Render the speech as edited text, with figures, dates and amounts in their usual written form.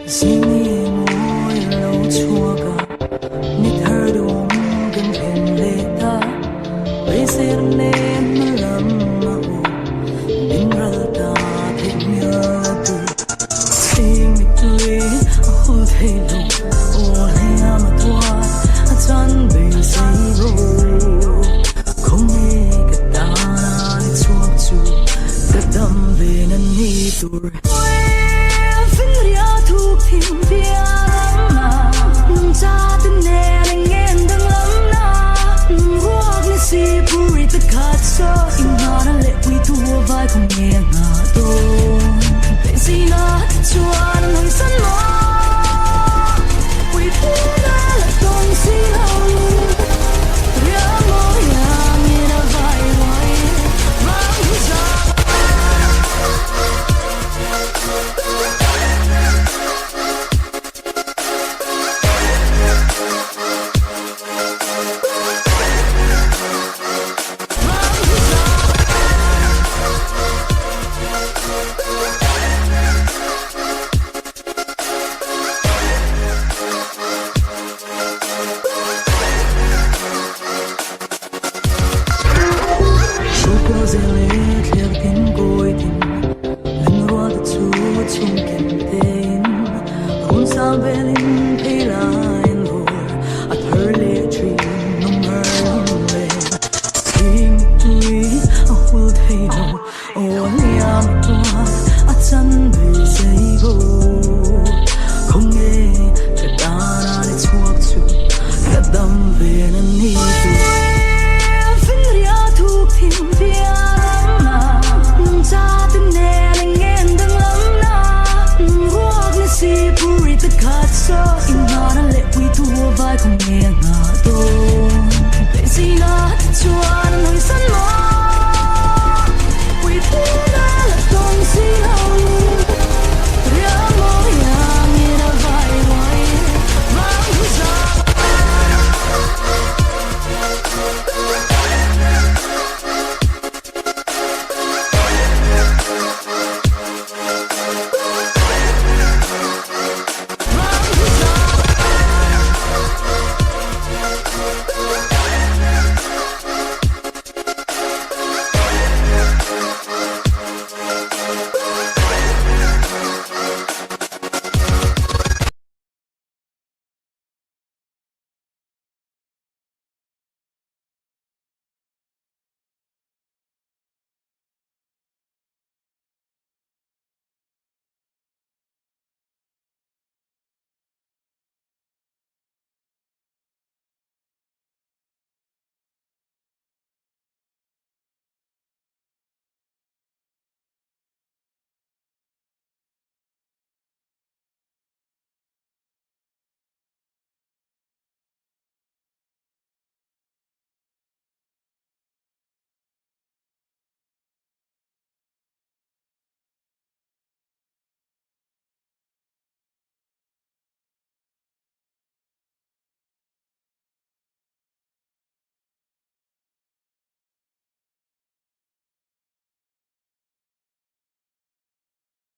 Riêng ngồi lâu chua cả nít hơ đốm gần thềm lệ ta bây giờ nên mà lắm mà ôm nên ra ta thêm nhớ từ riêng mình tuy ô thấy lòng ô hay mà thoa chân bình say rồi không nghe cái ta đi chuộc chu cái đam về nên đi tuổi Thiên bia lắm mà nung cha tên nè anh nghe đừng lắm na guốc nên si buri tất cả cho in hoa đã lệ quy thua vai không nghe ngả đâu để gì nó chua đang hồi sân mơ quy thua đã là con si hồng nhớ môi làm như đã vai hoài vắng ra Oh, yeah.